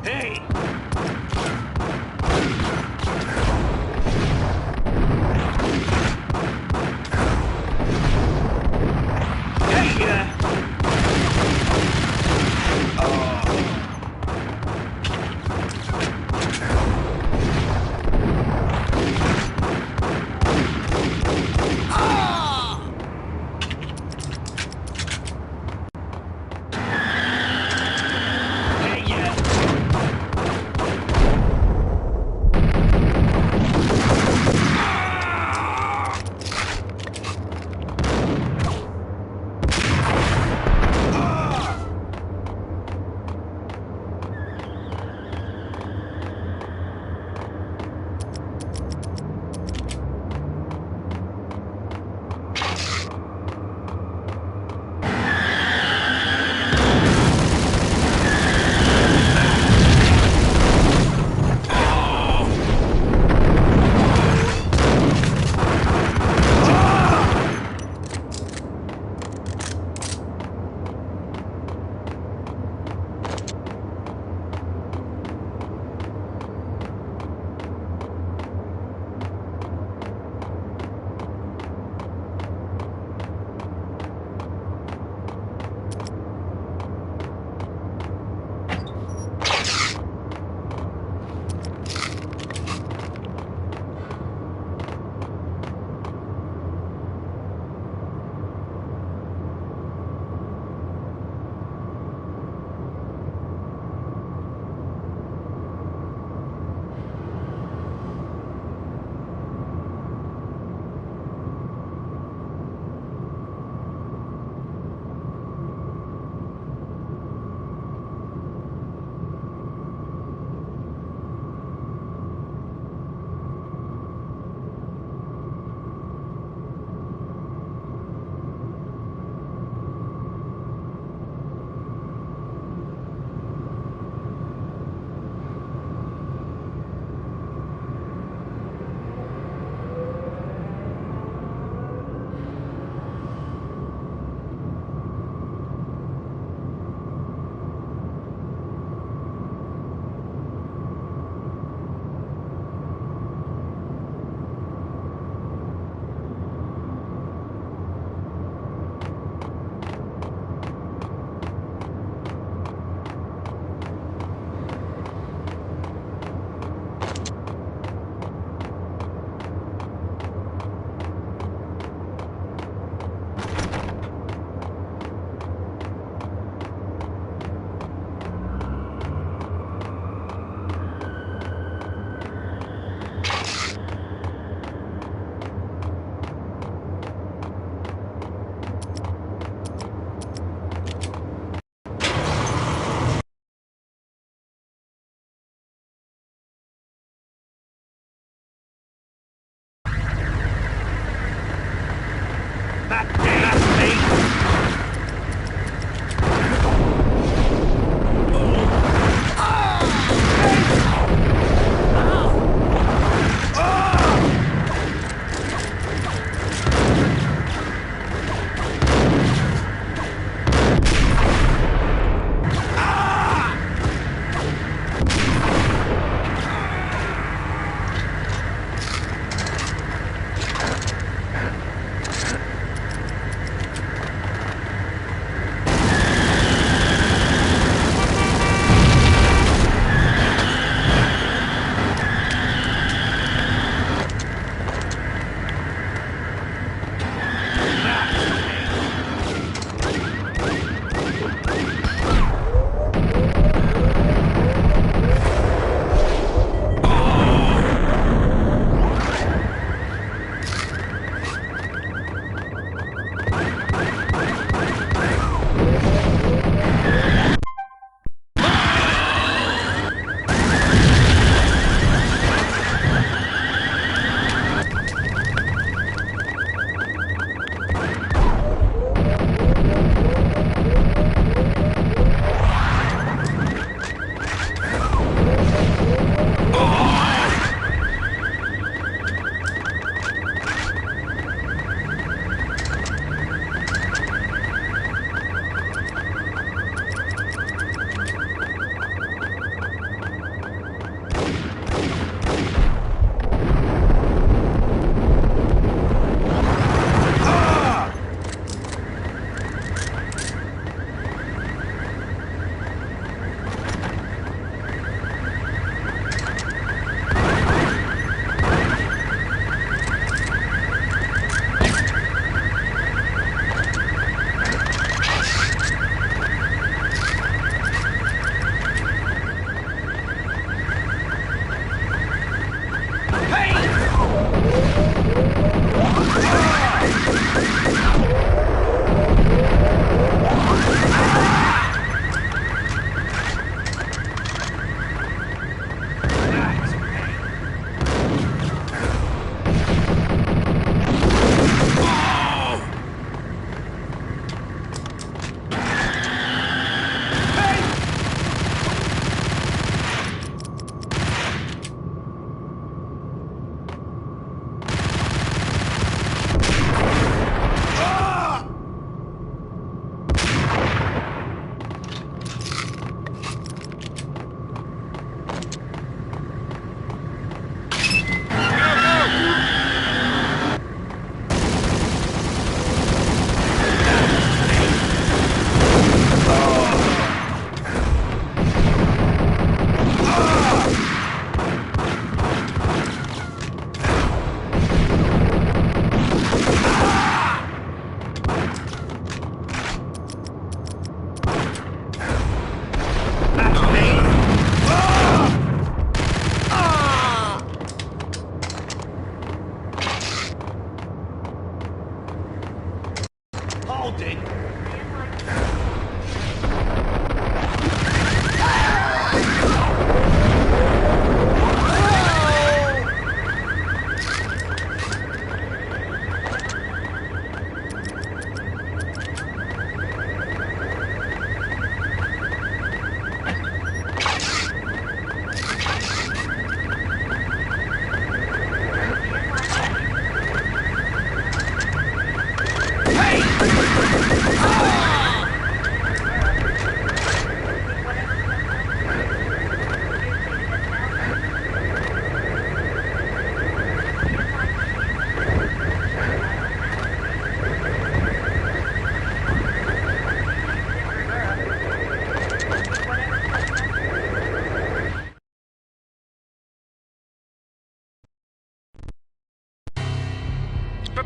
Hey! Hey, yeah!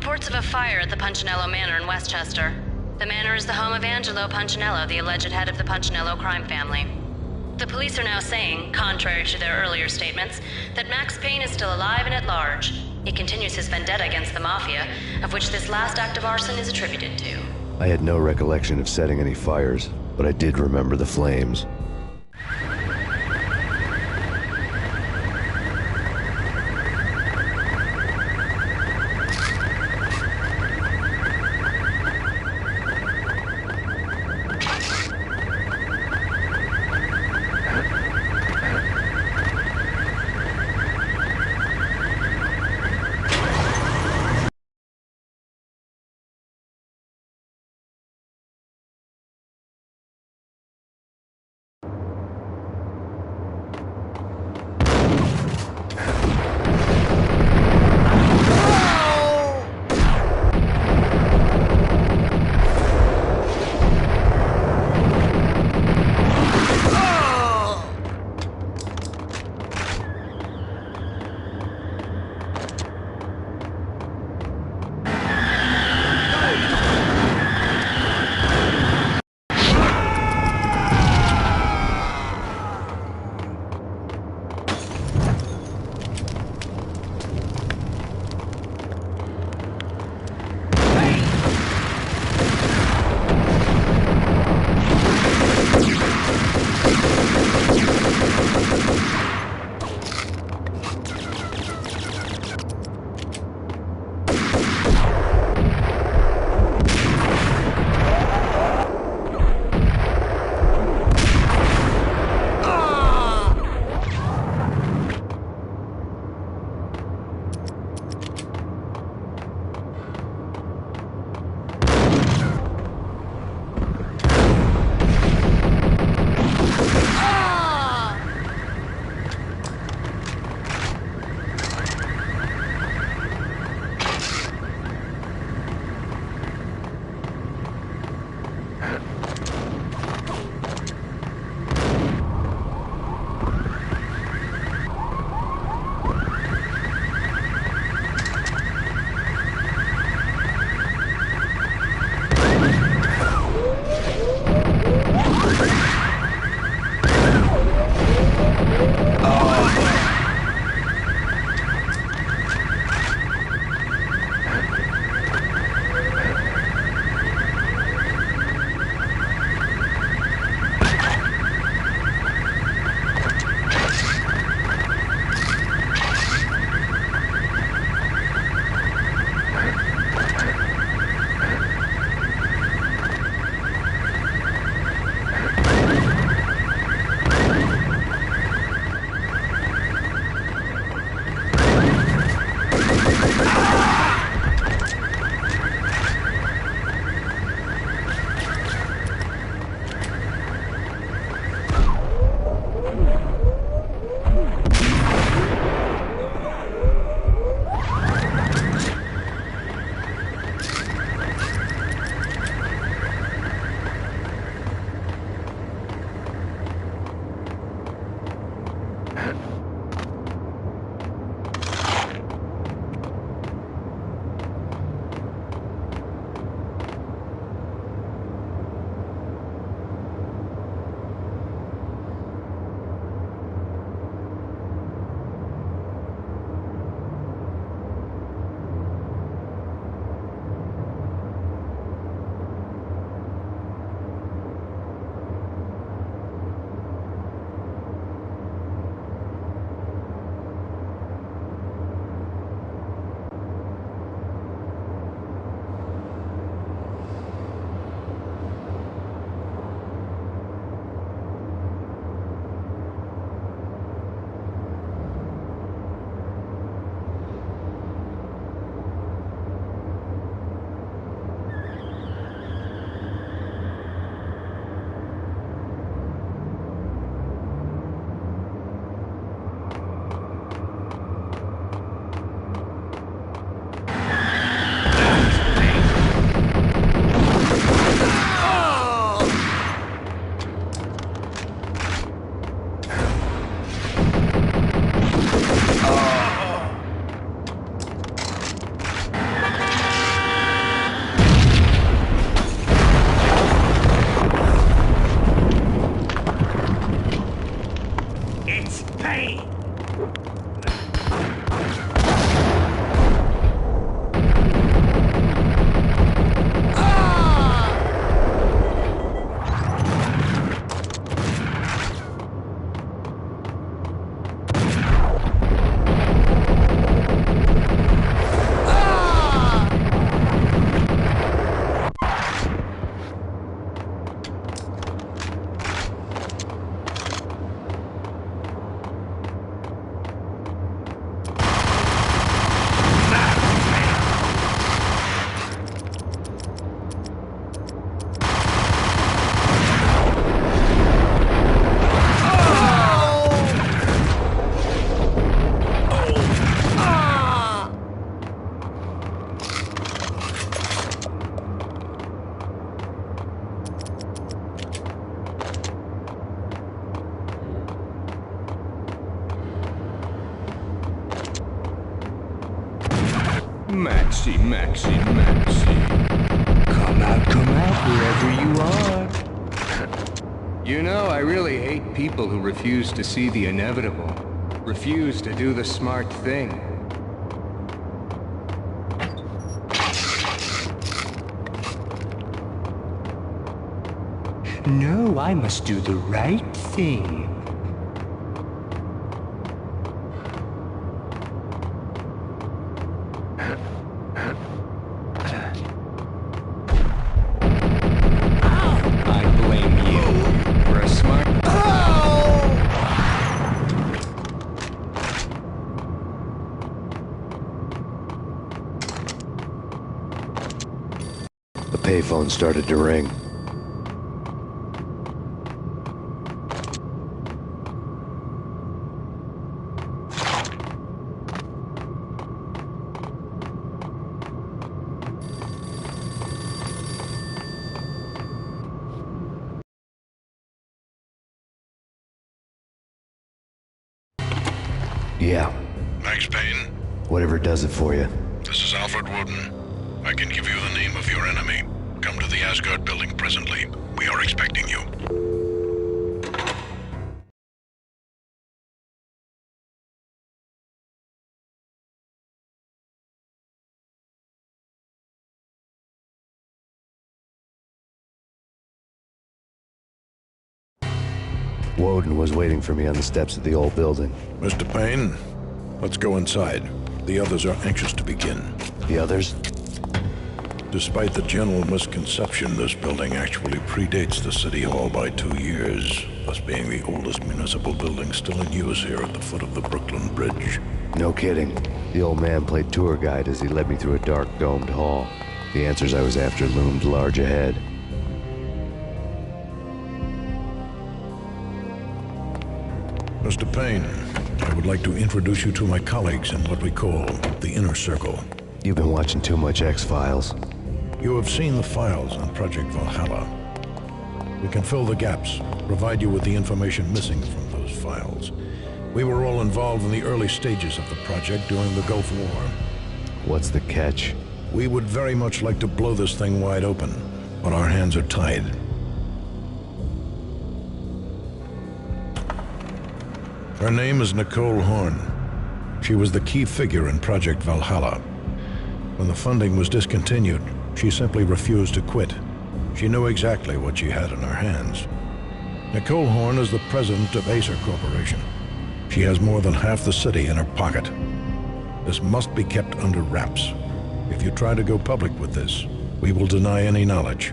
reports of a fire at the Punchinello Manor in Westchester. The manor is the home of Angelo Punchinello, the alleged head of the Punchinello crime family. The police are now saying, contrary to their earlier statements, that Max Payne is still alive and at large. He continues his vendetta against the Mafia, of which this last act of arson is attributed to. I had no recollection of setting any fires, but I did remember the flames. Maxie, Maxie, Maxie. Come out, wherever you are. You know, I really hate people who refuse to see the inevitable. Refuse to do the smart thing. No, I must do the right thing. The payphone started to ring. Yeah. Max Payne? Whatever does it for you. This is Alfred Woden. I can give you the name of your enemy. Come to the Asgard building presently. We are expecting you. Woden was waiting for me on the steps of the old building. Mr. Payne, let's go inside. The others are anxious to begin. The others? Despite the general misconception, this building actually predates the City Hall by 2 years, thus being the oldest municipal building still in use here at the foot of the Brooklyn Bridge. No kidding. The old man played tour guide as he led me through a dark, domed hall. The answers I was after loomed large ahead. Mr. Payne, I would like to introduce you to my colleagues in what we call the Inner Circle. You've been watching too much X-Files. You have seen the files on Project Valhalla. We can fill the gaps, provide you with the information missing from those files. We were all involved in the early stages of the project during the Gulf War. What's the catch? We would very much like to blow this thing wide open, but our hands are tied. Her name is Nicole Horn. She was the key figure in Project Valhalla. When the funding was discontinued, she simply refused to quit. She knew exactly what she had in her hands. Nicole Horn is the president of Acer Corporation. She has more than half the city in her pocket. This must be kept under wraps. If you try to go public with this, we will deny any knowledge.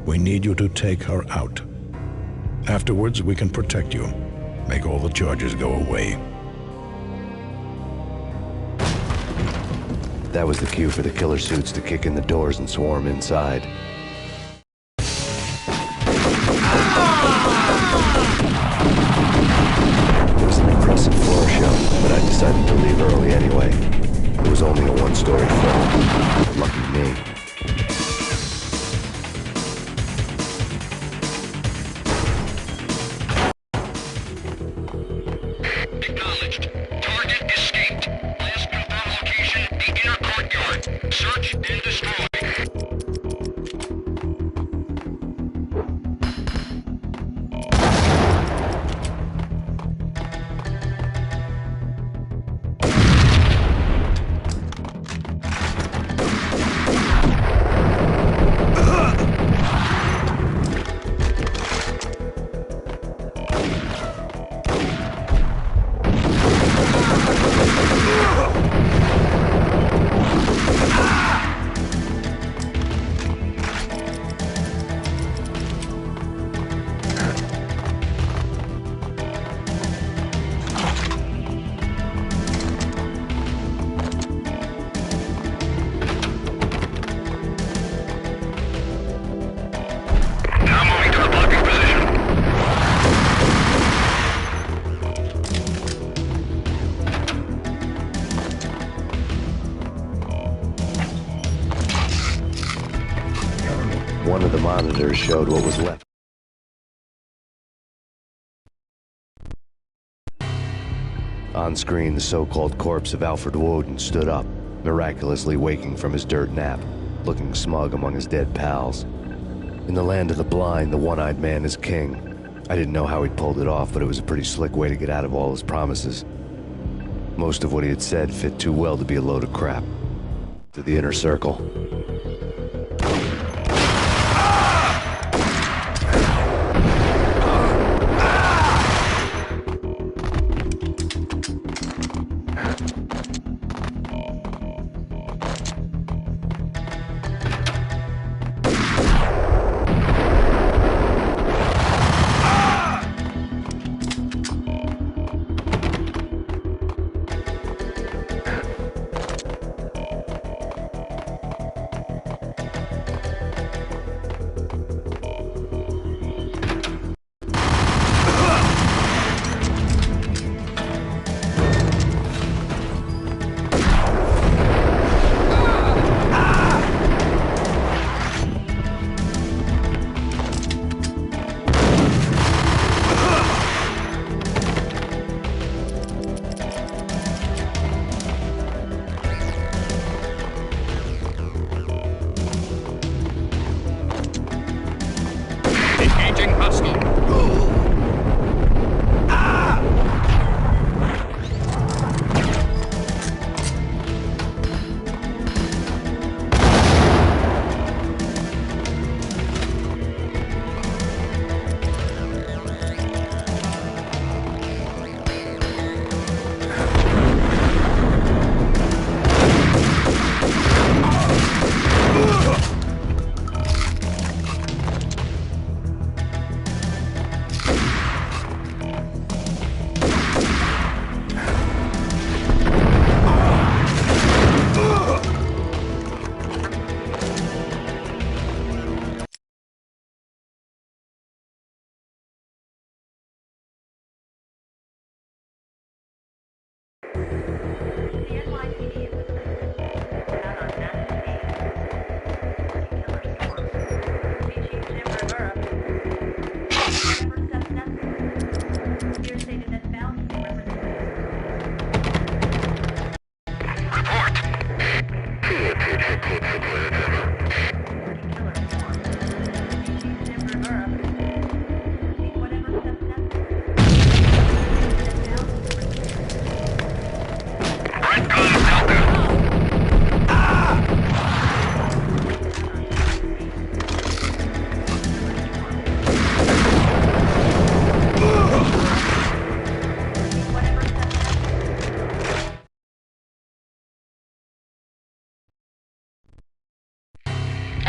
We need you to take her out. Afterwards, we can protect you. Make all the charges go away. That was the cue for the killer suits to kick in the doors and swarm inside. It was an impressive floor show, but I decided to leave early anyway. It was only a one-story film. Lucky me. Acknowledged. Target escaped. Last confirmed location, the inner courtyard. Search and destroy. monitors showed what was left. On screen, the so-called corpse of Alfred Woden stood up, miraculously waking from his dirt nap, looking smug among his dead pals. In the land of the blind, the one-eyed man is king. I didn't know how he'd pulled it off, but it was a pretty slick way to get out of all his promises. Most of what he had said fit too well to be a load of crap. To the inner circle.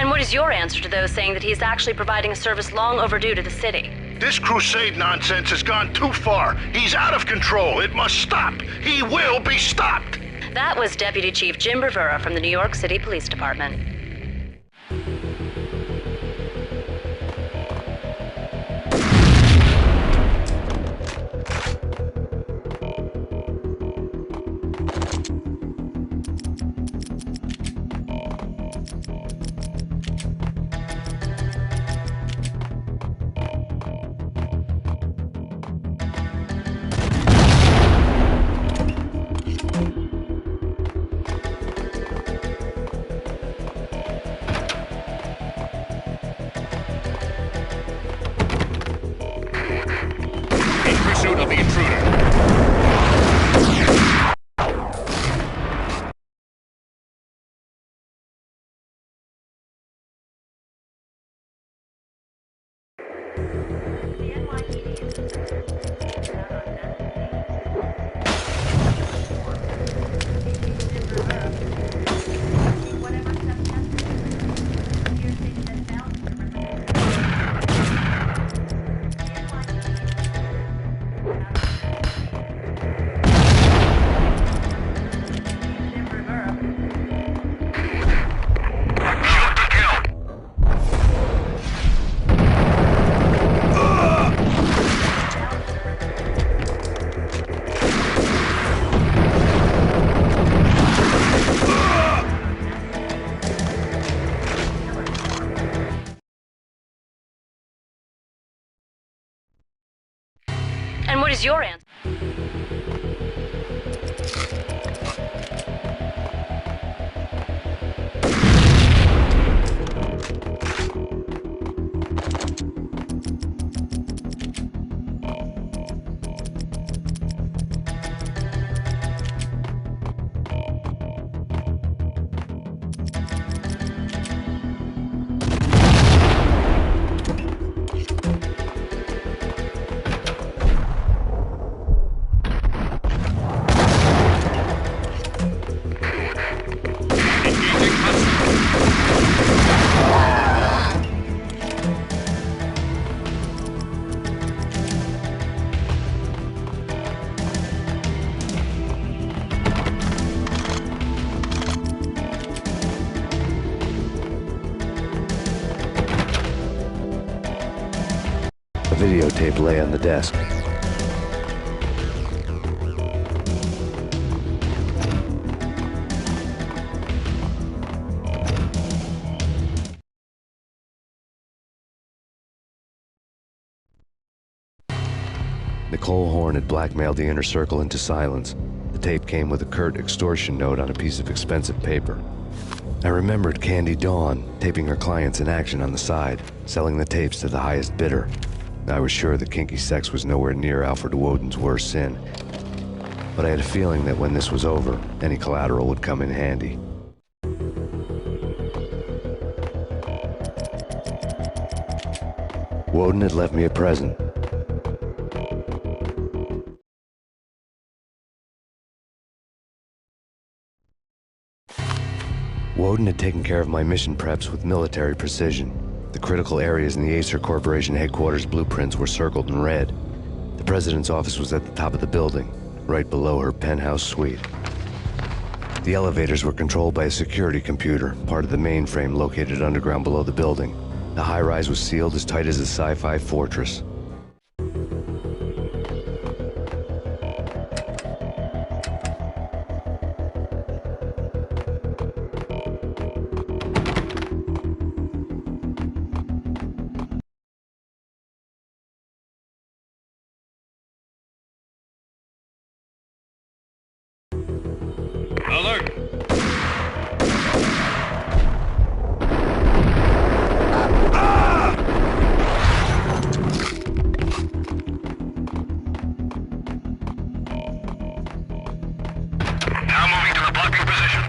What is your answer to those saying that he is actually providing a service long overdue to the city? This crusade nonsense has gone too far. He's out of control. It must stop. He will be stopped. That was Deputy Chief Jim Rivera from the New York City Police Department. Of the intruder. is your answer? A videotape lay on the desk. Nicole Horn had blackmailed the Inner Circle into silence. The tape came with a curt extortion note on a piece of expensive paper. I remembered Candy Dawn taping her clients in action on the side, selling the tapes to the highest bidder. I was sure that kinky sex was nowhere near Alfred Woden's worst sin, but I had a feeling that when this was over, any collateral would come in handy. Woden had left me a present. Woden had taken care of my mission preps with military precision. The critical areas in the Acer Corporation headquarters blueprints were circled in red. The president's office was at the top of the building, right below her penthouse suite. The elevators were controlled by a security computer, part of the mainframe located underground below the building. The high-rise was sealed as tight as a sci-fi fortress. Alert! Now moving to the blocking position.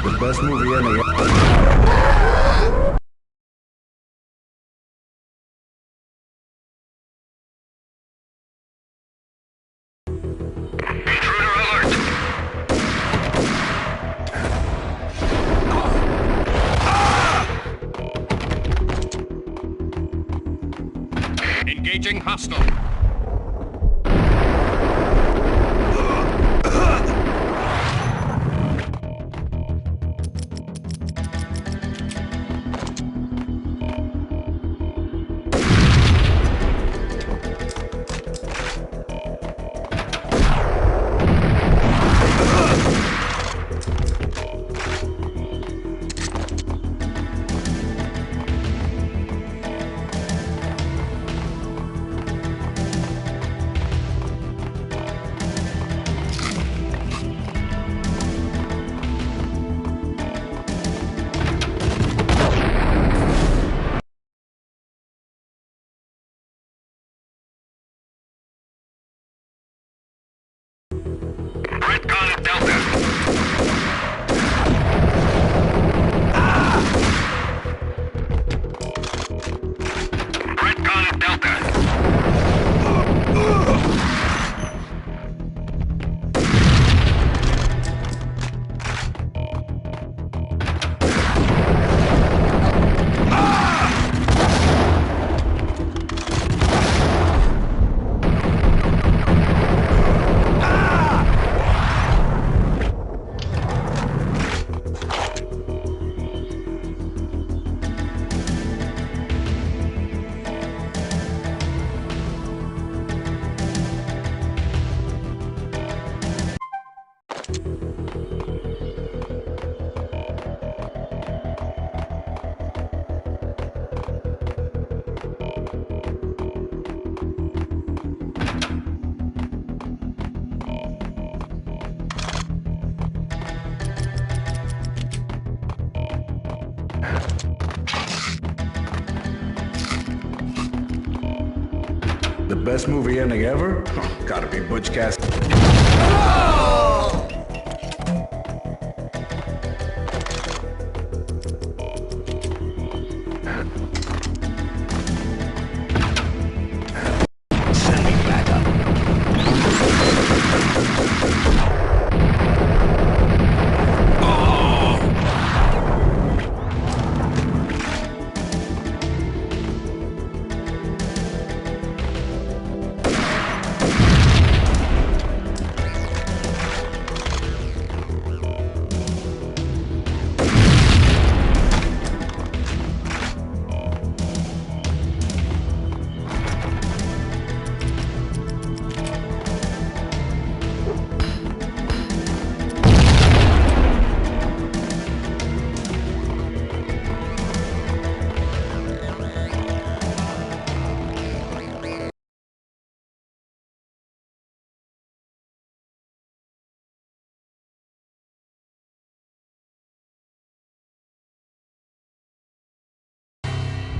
The best movie in the... Engaging hostile. Redcon Delta. Redcon Delta. The best movie ending ever? Oh, gotta be Butch Cassidy. Send me back up.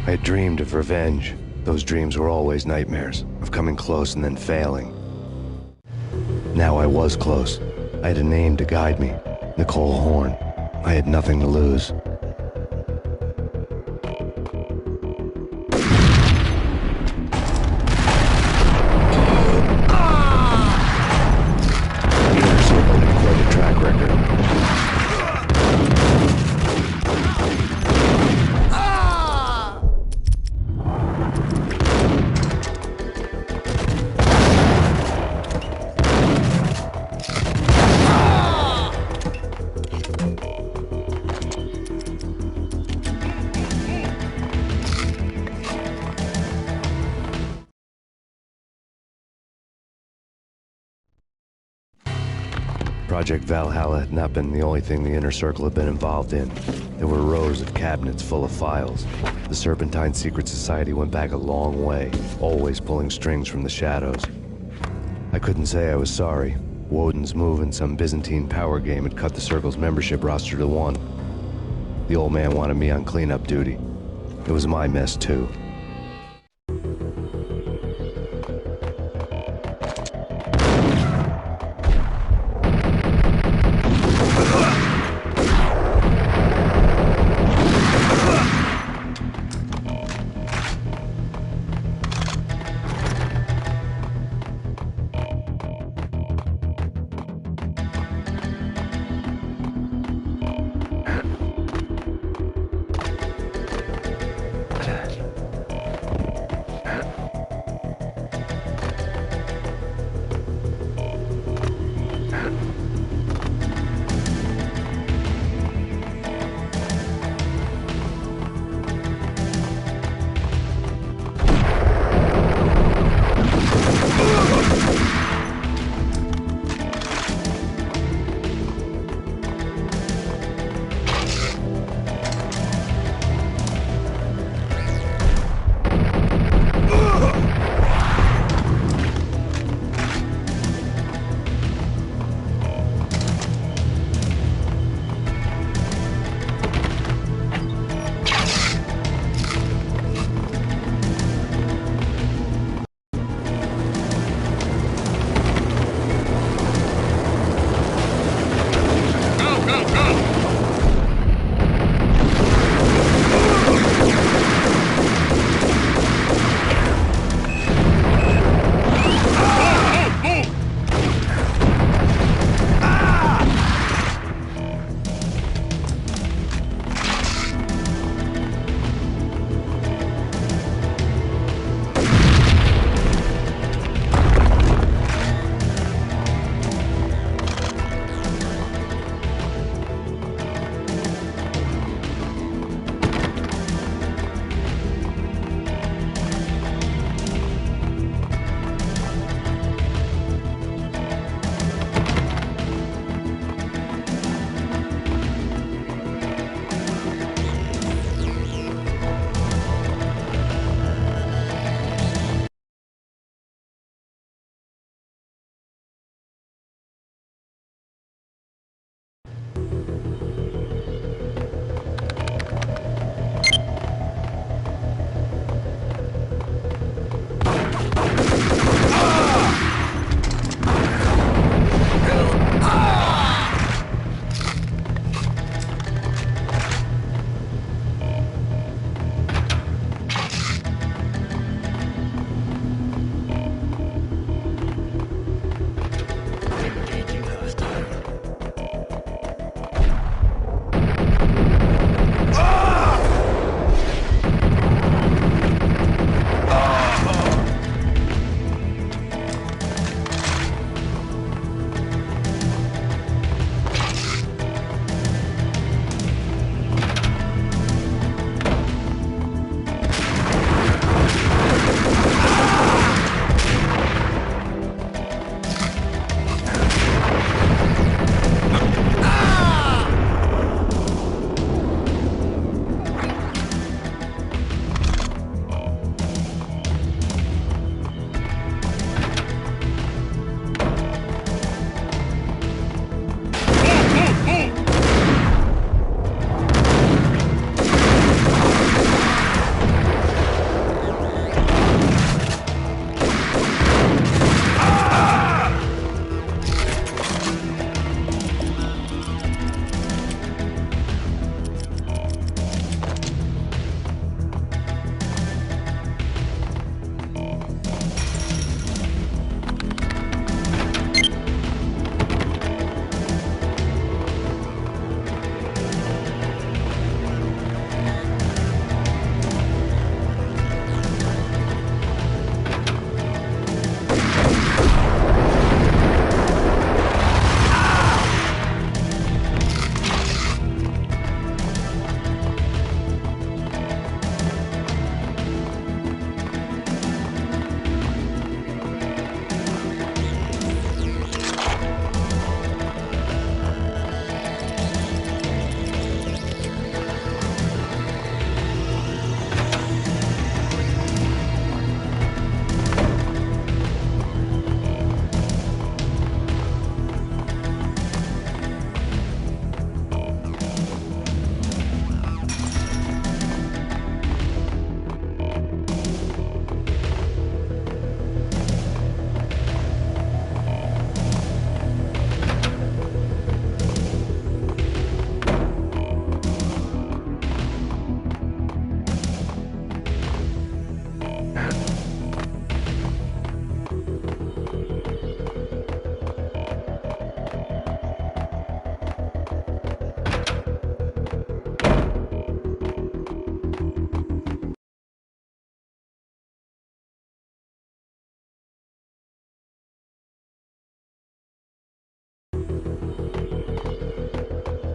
I had dreamed of revenge. Those dreams were always nightmares, of coming close and then failing. Now I was close. I had a name to guide me, Nicole Horn. I had nothing to lose. The Inner Circle had quite a track record. Project Valhalla had not been the only thing the Inner Circle had been involved in. There were rows of cabinets full of files. The Serpentine Secret Society went back a long way, always pulling strings from the shadows. I couldn't say I was sorry. Woden's move in some Byzantine power game had cut the Circle's membership roster to 1. The old man wanted me on cleanup duty. It was my mess, too.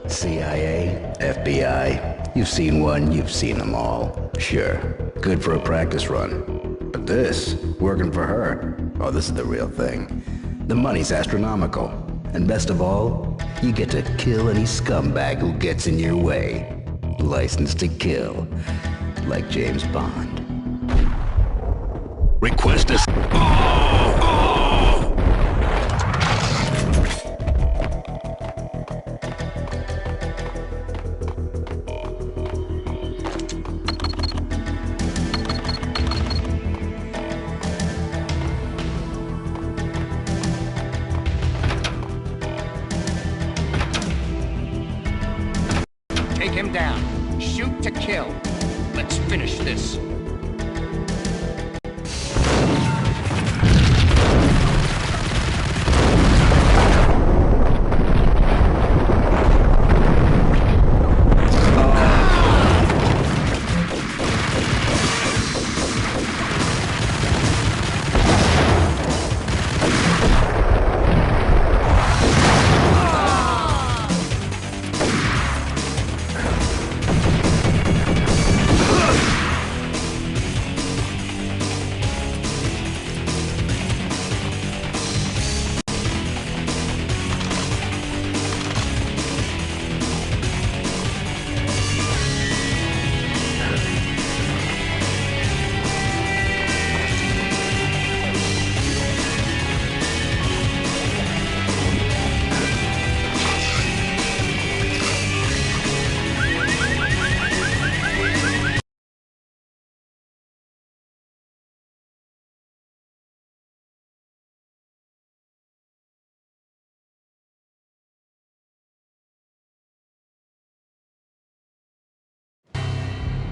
CIA, FBI, you've seen one, you've seen them all. Sure, good for a practice run. But this, working for her, oh, this is the real thing. The money's astronomical. And best of all, you get to kill any scumbag who gets in your way. License to kill, like James Bond. Request a... Take him down. Shoot to kill. Let's finish this.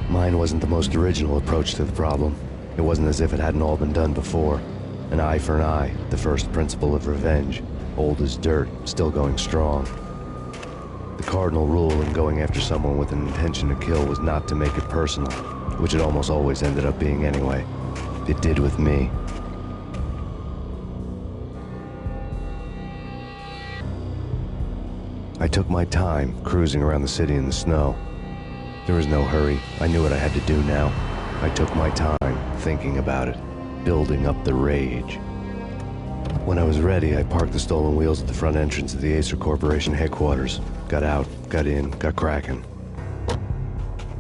Mine wasn't the most original approach to the problem. It wasn't as if it hadn't all been done before. An eye for an eye, the first principle of revenge. Old as dirt, still going strong. The cardinal rule in going after someone with an intention to kill was not to make it personal, which it almost always ended up being anyway. It did with me. I took my time, cruising around the city in the snow. There was no hurry. I knew what I had to do now. I took my time, thinking about it, building up the rage. When I was ready, I parked the stolen wheels at the front entrance of the Acer Corporation headquarters. Got out, got in, got cracking.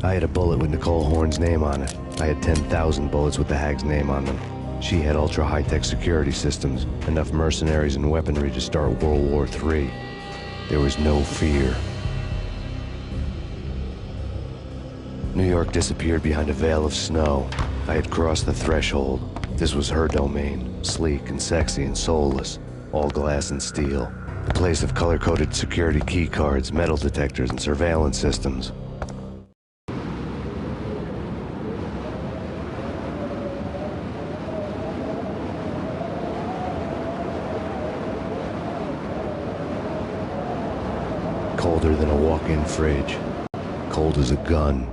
I had a bullet with Nicole Horn's name on it. I had 10,000 bullets with the hag's name on them. She had ultra-high-tech security systems, enough mercenaries and weaponry to start World War III. There was no fear. New York disappeared behind a veil of snow. I had crossed the threshold. This was her domain, sleek and sexy and soulless, all glass and steel. A place of color-coded security key cards, metal detectors, and surveillance systems. Colder than a walk-in fridge. Cold as a gun.